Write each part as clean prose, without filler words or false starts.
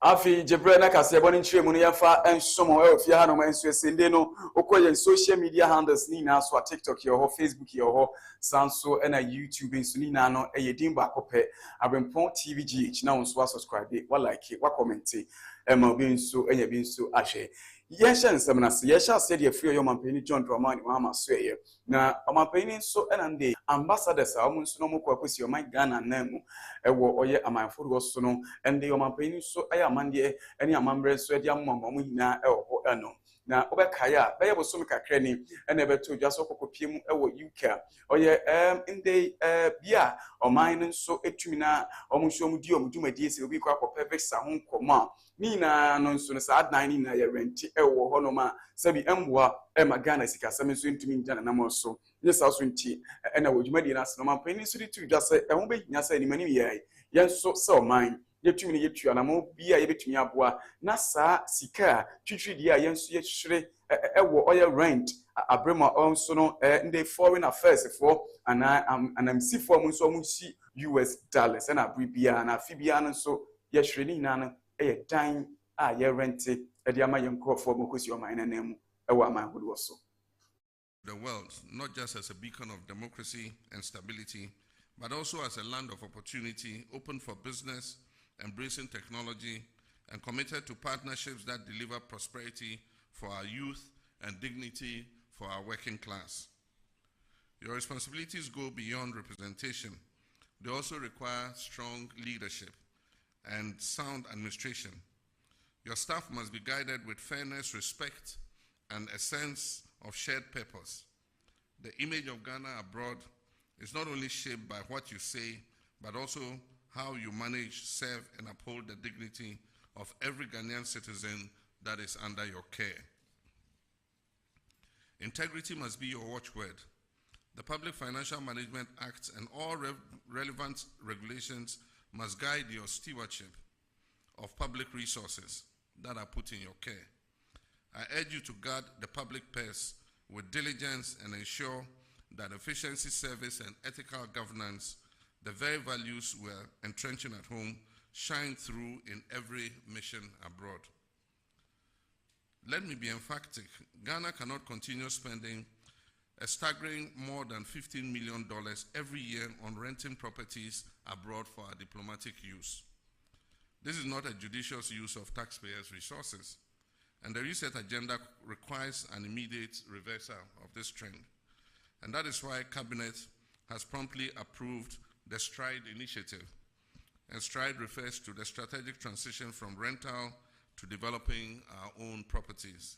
Afi Jebrena Kase boni nchire mu no yafa ensomo e ofia ha no manso esende no okoye social media handles ni na so TikTok yo ho Facebook yo ho sanso na YouTube nso ni na no eyedin ba akopɛ Abrempong TVGH na wonso subscribe wa like wa comment ma bi nso enya bi nso ahwe yesha nsɛm na se yesha ase de afiri yo mampani John Dramani mama so ye na mampani nso na nde ambassadors a mo nso no mo kwakosi o my Ghana na mu ewo oye amanfo do so no ende yo mampani nso amande ene amambre so edi amamma mu hina ewo eno na obekaya beye bosom kakra ni ene beto dwaso kokopiem ewo UK oye inde bia oman nso etumi na omunso omudi omudumadi ese obi kwa akopɛ visa ho nkɔmɔ ni na no nso no saa dan ni na ye renti ewo hɔ no ma sabi emboa ma Ghana sika sam nso ntumi njana na mo so ne sa so nti ene wo dwumadi na so no man pani so di tu dwase ehwo be hinya sa ni mani ye yenso se oman yetumi ne yetua na mo bia yebetumi aboa na saa sika twitwidi a yenso yehwere ewo oye rent abrema onso no nde foreign affairs for anamsi for mo nso mo si US dollars na abribia na afibia no nso yehwere ni na no dan a ye rente e ama ye nkrofo mo kosi oman na nemu ewo aman hodo so the world, not just as a beacon of democracy and stability, but also as a land of opportunity, open for business, embracing technology, and committed to partnerships that deliver prosperity for our youth and dignity for our working class. Your responsibilities go beyond representation. They also require strong leadership and sound administration. Your staff must be guided with fairness, respect, and a sense of shared purpose. The image of Ghana abroad is not only shaped by what you say, but also how you manage, serve, and uphold the dignity of every Ghanaian citizen that is under your care. Integrity must be your watchword. The Public Financial Management Act and all relevant regulations must guide your stewardship of public resources that are put in your care. I urge you to guard the public purse with diligence and ensure that efficiency, service, and ethical governance, the very values we're entrenching at home, shine through in every mission abroad. Let me be emphatic. Ghana cannot continue spending a staggering more than $15 million every year on renting properties abroad for our diplomatic use. This is not a judicious use of taxpayers' resources, and the reset agenda requires an immediate reversal of this trend. And that is why Cabinet has promptly approved the STRIDE initiative. And STRIDE refers to the strategic transition from rental to developing our own properties.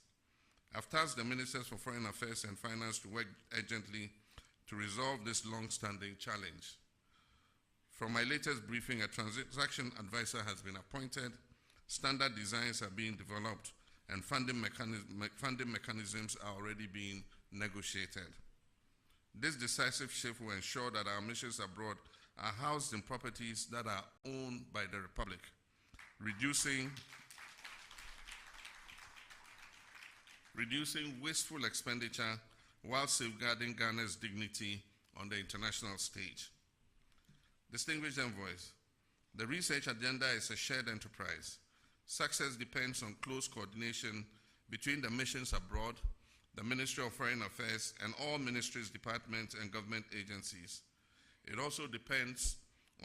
I've tasked the Ministers for Foreign Affairs and Finance to work urgently to resolve this long-standing challenge. From my latest briefing, a transaction advisor has been appointed, standard designs are being developed, and funding mechanisms are already being negotiated. This decisive shift will ensure that our missions abroad are housed in properties that are owned by the Republic, reducing wasteful expenditure while safeguarding Ghana's dignity on the international stage. Distinguished envoys, the research agenda is a shared enterprise. Success depends on close coordination between the missions abroad, the Ministry of Foreign Affairs, and all ministries, departments, and government agencies. It also depends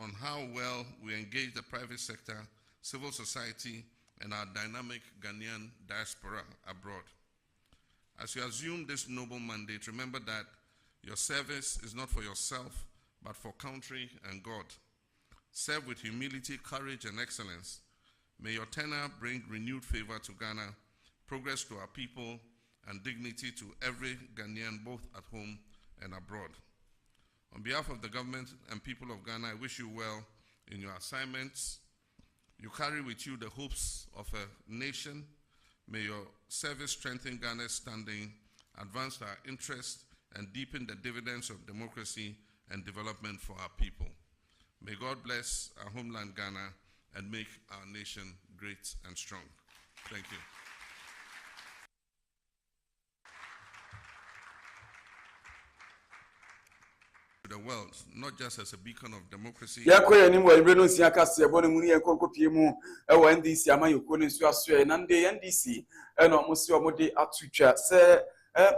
on how well we engage the private sector, civil society, and our dynamic Ghanaian diaspora abroad. As you assume this noble mandate, remember that your service is not for yourself, but for country and God. Serve with humility, courage, and excellence. May your tenure bring renewed favor to Ghana, progress to our people, and dignity to every Ghanaian, both at home and abroad. On behalf of the government and people of Ghana, I wish you well in your assignments. You carry with you the hopes of a nation. May your service strengthen Ghana's standing, advance our interests, and deepen the dividends of democracy and development for our people. May God bless our homeland Ghana and make our nation great and strong. Thank you. the world, not just as a beacon of democracy. Yakoya ni mwa ibreno nsia kase ebone muni enkonko pie mu ewo NDC amayoko ne nso aso na nde NDC eno mo se omode atutwa se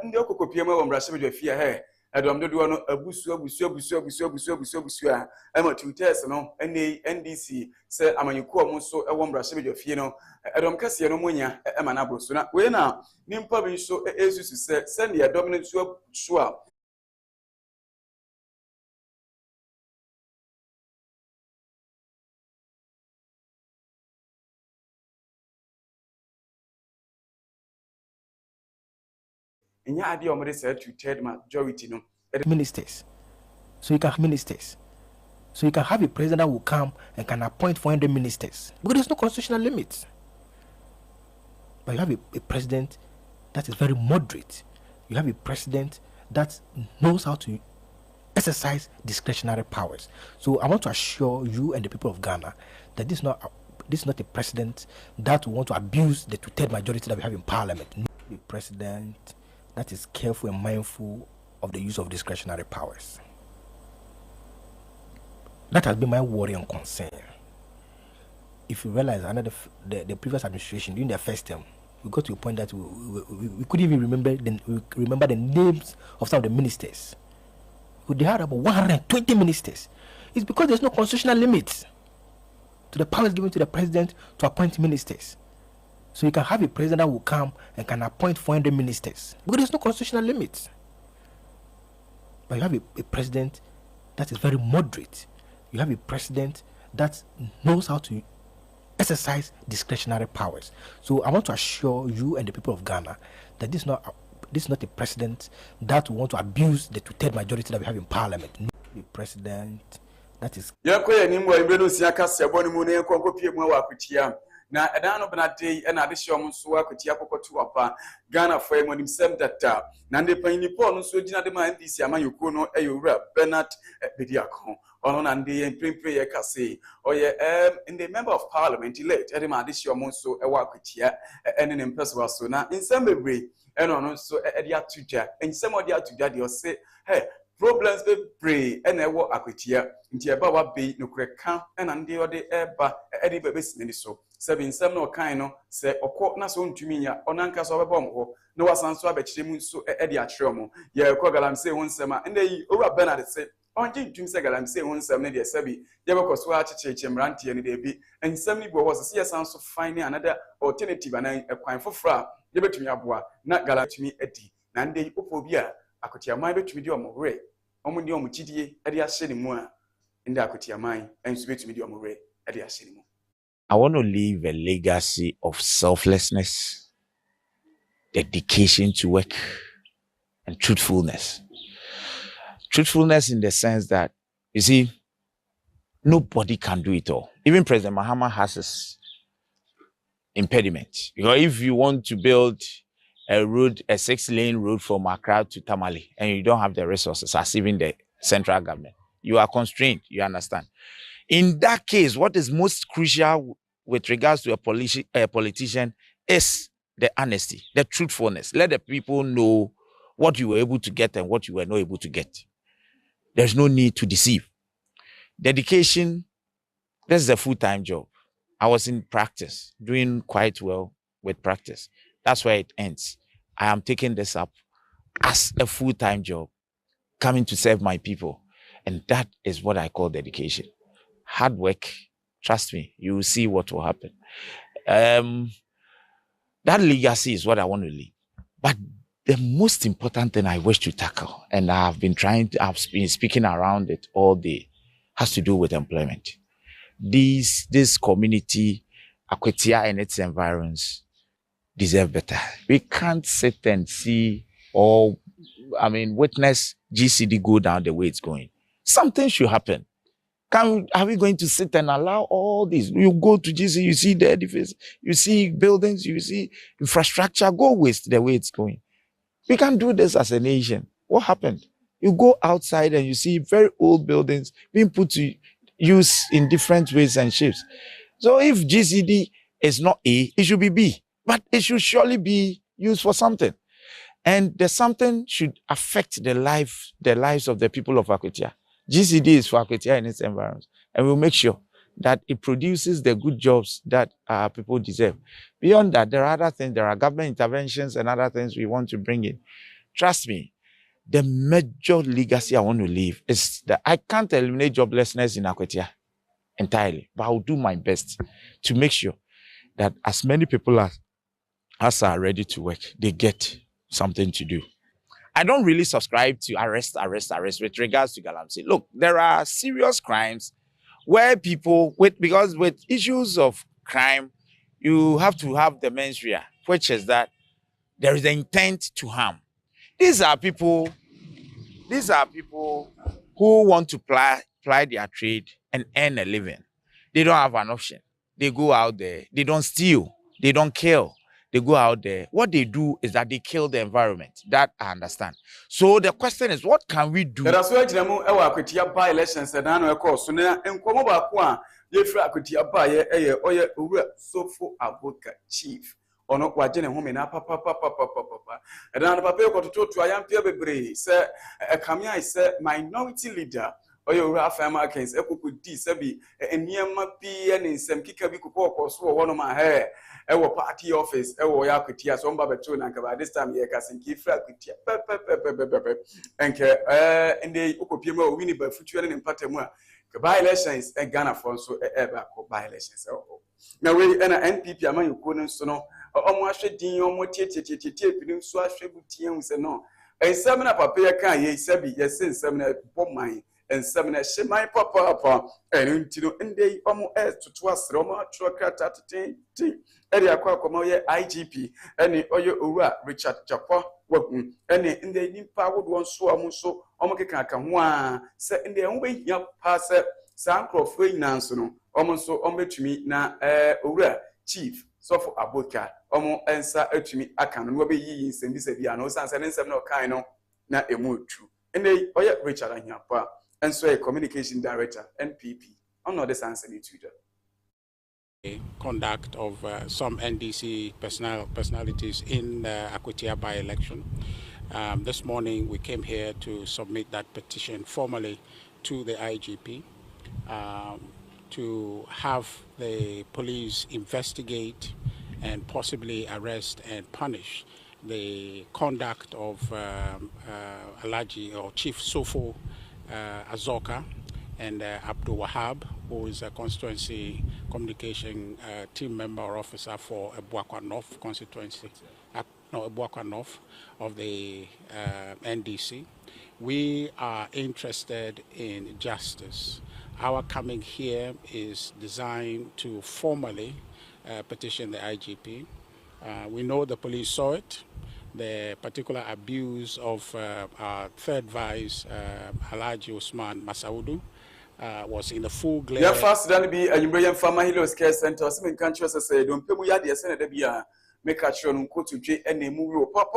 ndi okoko pie mu ewo mrahye bedwafia he edom dodo no abusu ema tutese no ene NDC se amayoko mo so ewo mrahye bedwafia no edom kase no monya ema na broso na we na nimpa bi so esusu se ne edom ne nso a ministers. So you can have ministers. So you can have a president that will come and can appoint 400 ministers. Because there's no constitutional limit. But you have a president that is very moderate. You have a president that knows how to exercise discretionary powers. So I want to assure you and the people of Ghana that this is not a president that will want to abuse the two-third majority that we have in parliament. The president that is careful and mindful of the use of discretionary powers. That has been my worry and concern. If you realize under the previous administration, during their first term, we got to a point that we couldn't even remember the names of some of the ministers. They had about 120 ministers. It's because there's no constitutional limit to the powers given to the president to appoint ministers. So you can have a president that will come and can appoint 400 ministers. Because there's no constitutional limit. But you have a president that is very moderate. You have a president that knows how to exercise discretionary powers. So I want to assure you and the people of Ghana that this is not a president that will want to abuse the two-third majority that we have in parliament. The president that is na edano benade na adehye mo so akwati akokoto apa Ghana for emonim sem data na nde panyi Paul no so gina de ma NDC amayoko no eyowura Bernard Bediako ono na nde emprempre ye kase oye in the member of parliament elect ede ma adehye mo so ewa akwati ene ne mpese so na insem bebre eno no so ede atudwa ensem ode atudwa de o se hey problems be pray ene ewo akwatia nti eba wa be nokreka ena nde ode eba ede bebe sineni so seven nsem no kan no se okọ na so ntumi nya onanka so obeba mo no wasanso abekire mu so ede akire mo ye ko galamse ho nsem a nde yi owura Bernard se onje ntumi se galamse ho nsem ne de sebi ye be koso achicheche mrantie ne de bi nsem ni bo wo se yesanso find another alternative anan ekwan fofra ye betumi aboa na galatumi edi na nde yi opo bi a akotiaman betumi di omore omudi omukidie ede ahye ne mu a nde akotiaman ensu betumi di omore ede ahye ne mu. I want to leave a legacy of selflessness, dedication to work, and truthfulness. Truthfulness in the sense that, you see, nobody can do it all. Even President Mahama has his impediment. Because if you want to build a road, a 6-lane road from Accra to Tamale, and you don't have the resources, as even the central government, you are constrained, you understand. In that case, what is most crucial with regards to a politician is the honesty, the truthfulness. Let the people know what you were able to get and what you were not able to get. There's no need to deceive. Dedication, this is a full-time job. I was in practice, doing quite well with practice. That's where it ends. I am taking this up as a full-time job, coming to serve my people. And that is what I call dedication. Hard work, trust me, you will see what will happen. That legacy is what I want to leave. But the most important thing I wish to tackle, and I've been speaking around it all day, has to do with employment. This community, Akwatia and its environs, deserve better. We can't sit and see witness GCD go down the way it's going. Something should happen. Are we going to sit and allow all this? You go to GC, you see the edifice, you see buildings, you see infrastructure go waste the way it's going. We can't do this as a nation. What happened? You go outside and you see very old buildings being put to use in different ways and shapes. So if GCD is not A, it should be B. But it should surely be used for something. And the something should affect the lives of the people of Akwatia. GCD is for Akwetia and its environment, and we'll make sure that it produces the good jobs that our people deserve. Beyond that, there are other things, there are government interventions and other things we want to bring in. Trust me, the major legacy I want to leave is that I can't eliminate joblessness in Akwetia entirely, but I'll do my best to make sure that as many people as are ready to work, they get something to do. I don't really subscribe to arrest with regards to Galamsey. Look, there are serious crimes where people, because with issues of crime, you have to have the mens rea, which is that there is the intent to harm. These are people who want to ply their trade and earn a living. They don't have an option. They go out there, they don't steal, they don't kill. They go out there. What they do is that they kill the environment. That I understand. So the question is, what can we do? That's why Jinamu ewa Akwetia by elections and I know of course. So now enkomo ba kwa ye fra Akwetia by oye owura sofo aboka chief. Ono waje ne home na papa. And then papa e ko to ayampia bebre say Kamia is minority leader. Oye owura afama kens ekokodi se bi eniema bi ne nsem kika bi kokọ so wo no ma he ewo party office ewo ya Akwetia so mba beto na nka by this time ye kasinki fra Akwetia enke inde okopie ma wini ba futu ne mpatamu a by elections e Ghana for so eba ko by elections na we na NPP amanyuko no so no omo ahwedin omo tietie binim so ahwebutie hu se no ensem na papa ye kan ye sabi ye sensem na bomman ensem na hyeman papa enu ntino ndei omo tutu asre omo atro krata tin eri akwa ye IGP eni oye owura Richard Japo wagun eni ndei nimpa wodo nso omo so omo keka aka ho a se ndei ho be hia pa se sankrofo nyinanso no omo so omo betumi na owura chief sofo aboka omo ensa atumi aka no be yi nsem bi se bia no sanse ne nsem na okan no na emutu ndei oye Richard Ahiapa enso a communication director NPP on the sanse ni tuda conduct of some NDC personalities in Akwetia by-election. This morning we came here to submit that petition formally to the IGP to have the police investigate and possibly arrest and punish the conduct of Alhaji or Chief Sofo Azoka and Abdul Wahab, who is a constituency communication team member or officer for Ebuakwa North constituency, Ebuakwa North of the NDC. We are interested in justice. Our coming here is designed to formally petition the IGP. We know the police saw it. The particular abuse of our third vice, Alhaji Usman Masaudu, was in the full glare. Yeah, fast than be a Umbrian Farmer Heroes Care Center. Some countries say, don't pay me at the Senate. Make a show on to J and a movie pop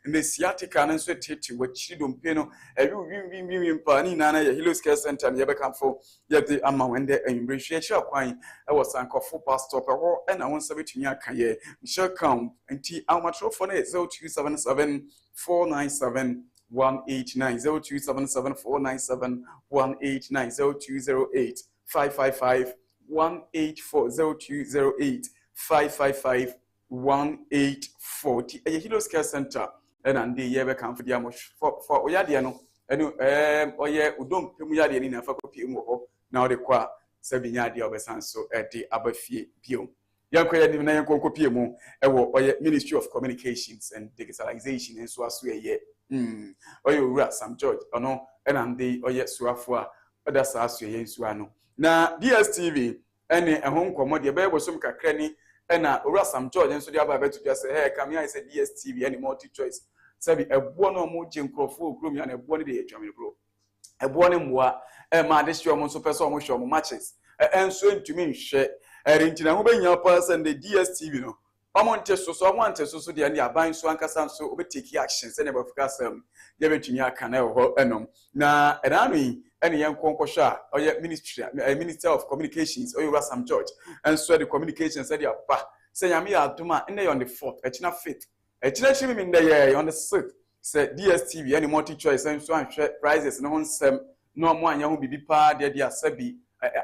in the sciatica and sweat what you don't pay no every pani nana Heroes Care Center and never come for yet the amount and embrace your wine. I was uncle for pastor and I want to be Kaye. Shall come and tea how much for it 0277 497 189 0277 497 189 0208 555 184 0208 555 1840 a Heroes Care Center and the year come for the amosh for Oyadiano and oye udom pemuyadi in a faculty now the qua Sabinia de Obesanso at the Abafi Pio. Yanko Dina Yanko Piemo, or Ministry of Communications and Digitalization and Swaswe ye. Oyo rat some George or no, and the Oye Suafua, but that's Aswe Suano. Now, DSTV, any a home commodity, a was some cranny. And ora some George and so the other to just say, hey, come here, I said DSTV, any multi-choice. Sabi a one or more Jim Crawford groom and a body day, Jamie Bro. A one in war, a man, this your most person show matches. And so to me, share a renting and your person, the DSTV, no. I want to so I want to so the end buying so Ankasan so overtake actions and about Casam, Yavinia Canal, Enum. Now, and I mean, any young Conquosha or your Minister of Communications or your Sam George, and so the communications said, yeah, say, I'm here to my and they on the 4th, it's not fit. It's not even in the year on the 6th, said DSTV, any multi choice, and so I'm prizes and on some no mo anya ho bibi pa de de asabi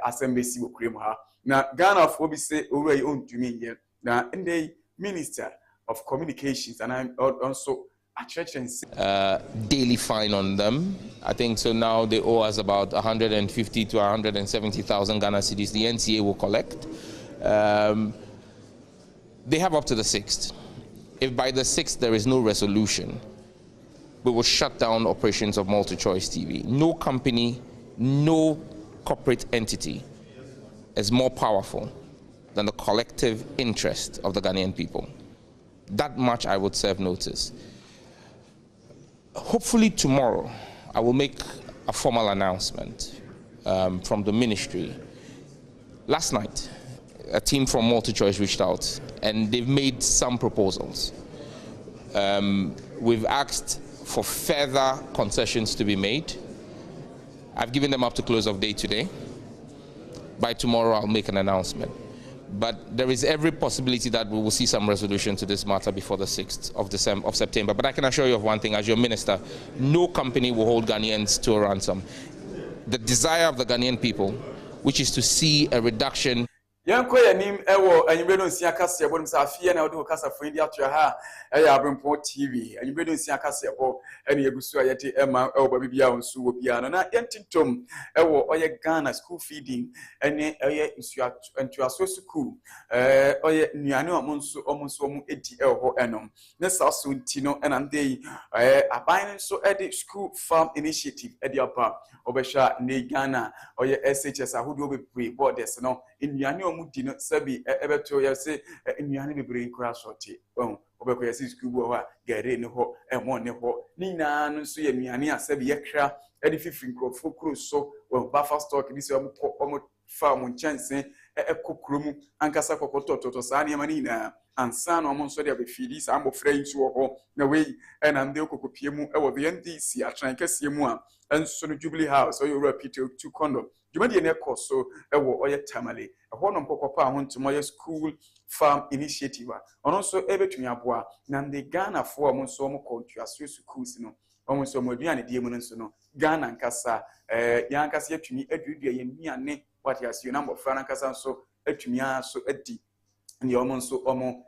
asembesi wo kurem ha na Ghana for bi say owura yi ontumi ye na ndey Minister of Communications and also daily fine on them. I think so now they owe us about 150 to 170,000 Ghana cedis. The NCA will collect. They have up to the 6th. If by the 6th there is no resolution, we will shut down operations of multi-choice TV. No company, no corporate entity is more powerful than the collective interest of the Ghanaian people. That much I would serve notice. Hopefully tomorrow, I will make a formal announcement from the ministry. Last night, a team from MultiChoice reached out, and they've made some proposals. We've asked for further concessions to be made. I've given them up to close of day today. By tomorrow, I'll make an announcement. But there is every possibility that we will see some resolution to this matter before the 6th of September. But I can assure you of one thing, as your minister, no company will hold Ghanaians to a ransom. The desire of the Ghanaian people, which is to see a reduction. Yanko yanim ewo anybedo nsia kase ebo nimsa afie na odi kasa fo ndi ato ha Abrempong TV anybedo nsia kase ebo ene yegusu ayete ema ewo ba bibia onsu wo bia no na yentintom ewo oye Ghana school feeding ene oye nsuaso school oye nuane omonso edi ewo enom ne saso nti no ena ndey aban nso edi school farm initiative edi apa obesha ne Ghana oye SHS ahodo be borders no nuane mudi no sabi ebeto ya se nnuane bebre nkura shorty obeko ya se school bo ha gare ne ho emo ne ho ni na no so ya nnuane a sabi yekra edi fifi nkrofo kro so buffer stock bi se omo farm chance ekokromu ankasa kokototo sa ne mani na ansa no omo so de abefidi sa ambo fra nsu ho na we na nde okokopie mu e wo the NDC atran kase mu a enso no Jubilee House oyo repeat to condo Jumadi ne koso ewo oye tamale ho no mpokopa ho ntomo ye school farm initiative ono so ebetumi aboa na nde Ghana fo mo so mo kontuaso schools no omo so mo aduane die mu no so no Ghana nkasa ya nkasa yatumi adudu ye nuane what you assume number fra nkasa so atumi aso adi ndi omo so omo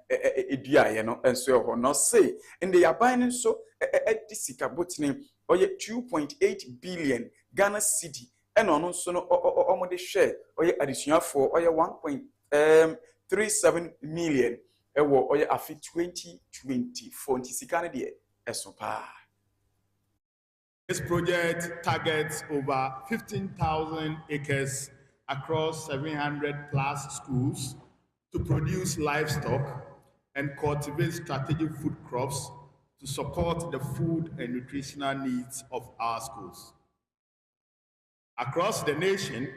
edua ye no enso ho no say ndi yaban nso edisika botini oye 2.8 billion Ghana cedi and on so no omo de share oye additional for oye 1.37 million ewo oye afi 2024 ntisikane de esopa. This project targets over 15,000 acres across 700 plus schools to produce livestock and cultivate strategic food crops to support the food and nutritional needs of our schools. Across the nation,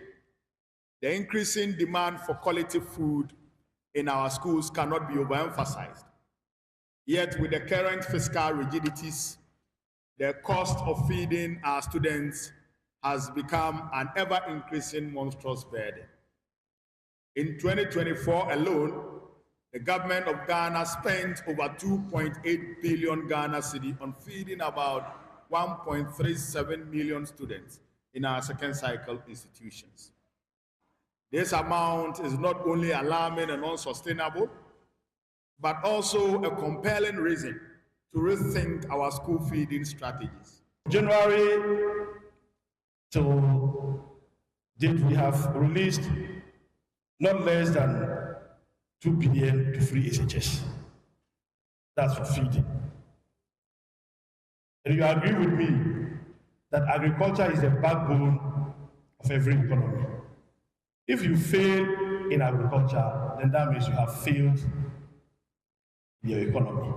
the increasing demand for quality food in our schools cannot be overemphasized. Yet, with the current fiscal rigidities, the cost of feeding our students has become an ever-increasing monstrous burden. In 2024 alone, the government of Ghana spent over 2.8 billion Ghana cedi on feeding about 1.37 million students in our second cycle institutions. This amount is not only alarming and unsustainable, but also a compelling reason to rethink our school feeding strategies. January till date, we have released not less than 2 billion to free SHS. That's for feeding. And you agree with me that agriculture is the backbone of every economy. If you fail in agriculture, then that means you have failed your economy.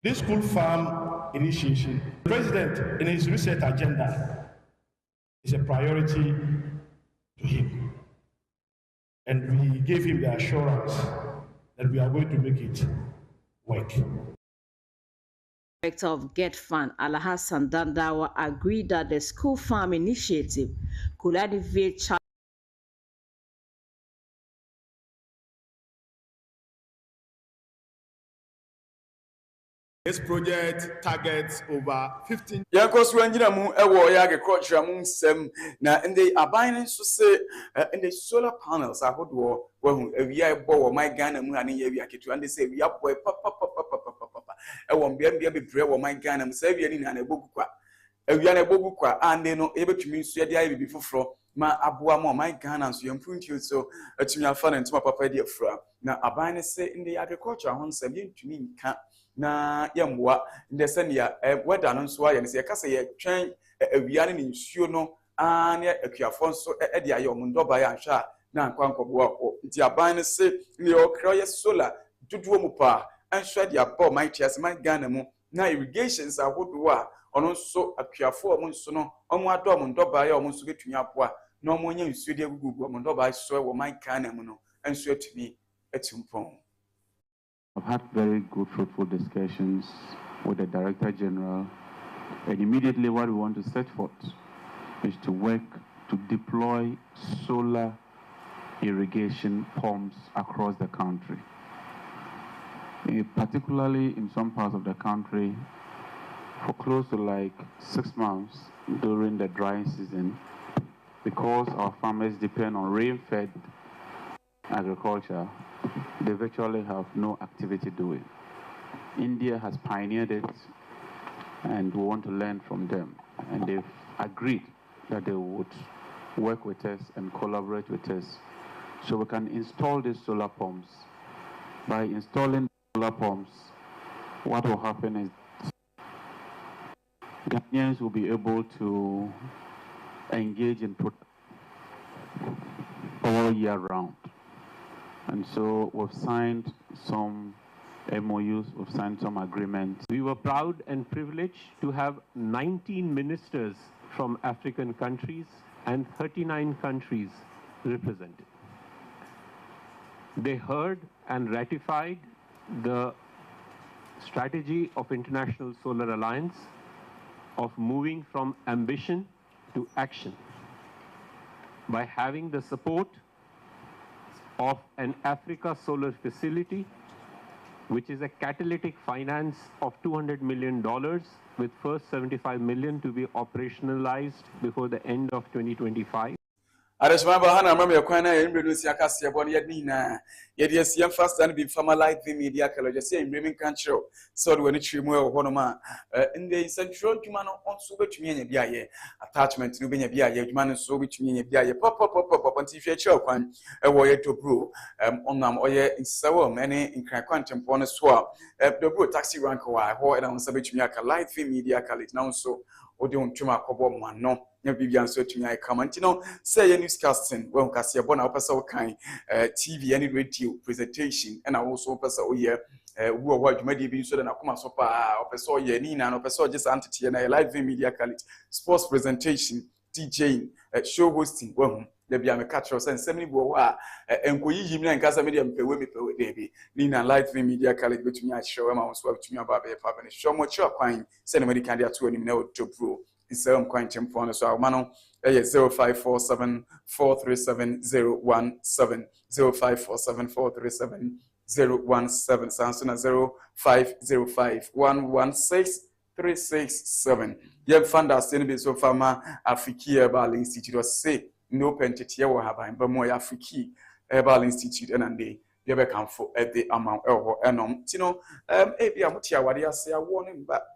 This school farm initiation, the president in his research agenda is a priority to him. And we gave him the assurance that we are going to make it work. Director of Get Fund, Alhassan Dandawa, agreed that the school farm initiative could alleviate This project targets over 15. Yankos Rangina Moon, agriculture moon sem, na in the abiding so say in the solar panels, I would war, well, we are bow my gun and money, and they say we are boy, papa, I won't be able to brew my gun and say, we are in a book. We are a book, and they know able to mean so the ivy before. Ma abuamo my gun and so you improve you so to me fun and to my papa dear fra. Now abiding say in the agriculture, on 7 to me can't. Na yamwa the senia weather no so aye se kasa ye twen awiane ne nsuo no ane akuafo so e de aye omundoba ya hwa na ankwankobo akọ nti aban ne se ne okra ye solar duduo mu pa anhwa de abọ my tias my Ghana mu na irrigations ahodo a ono so akuafo omun so no omu ado omundoba ya omun so betumi apoa na omu nya nsuo de agugu omundoba so wo my Ghana mu no anhwa tumi atumpon. I've had very good, fruitful discussions with the Director General, and immediately what we want to set forth is to work to deploy solar irrigation pumps across the country. Particularly in some parts of the country, for close to like 6 months during the dry season, because our farmers depend on rain-fed agriculture, they virtually have no activity doing. India has pioneered it, and we want to learn from them. And they've agreed that they would work with us and collaborate with us so we can install these solar pumps. By installing solar pumps, what will happen is Ghanaians will be able to engage in production all year round. And so we've signed some MOUs, we've signed some agreements. We were proud and privileged to have 19 ministers from African countries and 39 countries represented. They heard and ratified the strategy of International Solar Alliance of moving from ambition to action by having the support of an Africa Solar Facility, which is a catalytic finance of $200 million, with first $75 million to be operationalized before the end of 2025. Arashmaba hana mama yakwana yimbedu siakasi yaboni yadina yedi siyam fast and be formalized the media college say in country so do any trimu e honoma in the central juma no onso betumi anya biaye attachment no benya biaye juma no so betumi anya biaye pop nti hwe che kwan e wo ye dobro onam oye nsawo many in kwantempo no so dobro taxi rank wa ho e na onso betumi aka live media college now so odi ontuma akobo mo no nya bibia nso tumi ai kama ntino say ye newscasting we nkase ye bona opesa wo kan TV and radio presentation and also opesa wo ye wo wa dwumadi bi nso na koma so pa opesa wo ye ni na opesa wo je santete na live media quality sports presentation DJing show hosting we da bia me catch us and semni bo wa enkoyi yimi na nkasa media mpewe debi ni na live media quality betumi a show ma so betumi aba be pa be show mo chi akwan say na media candidates to ni na o to pro Isam Quantum Phone, so Mano 0547 437 017 0547 437 Samsung 0505 116 367. Yem fanda send so fama Afriki Herbal Institute or say no pentity or have but more Afriki Herbal Institute and they be come for at the amount or tino ebia mutia wadia say a warning but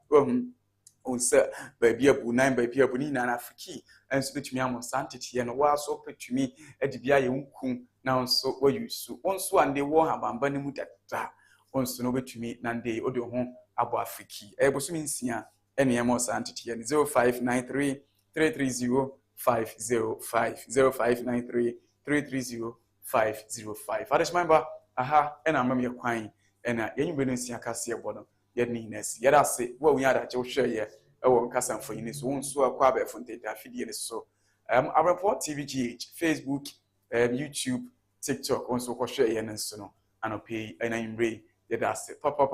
on se baby abu 9 baby abu ni na Afriki enso betumi am santete no wa so petumi edibia ye nkum na onso wa yusu onso ande wo habamba ne mu data onso no betumi na nde ode ho abo Afriki ebosumi nsia ene yemo santete ne 0593 330 505 0593 330 505 Adish member aha ena amam ye kwan ena yenyu nsia kase ye bono yedness yada se wo wi ada che wo hwe ye e wo kasa mfo yin so wonso akwa ba fonte da fidie ne so Abrempong TVGH Facebook YouTube TikTok onso ko hwe ye ne so no anope ena imre yada se papa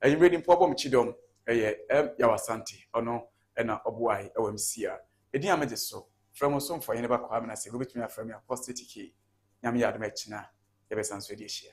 imre din pobo mchidom ye yawasante ono ena obuai e wamsia edin amede so from so mfo yin ba kwa na se go betumi aframe apostate nyame yadom achina ye besanso edi ehia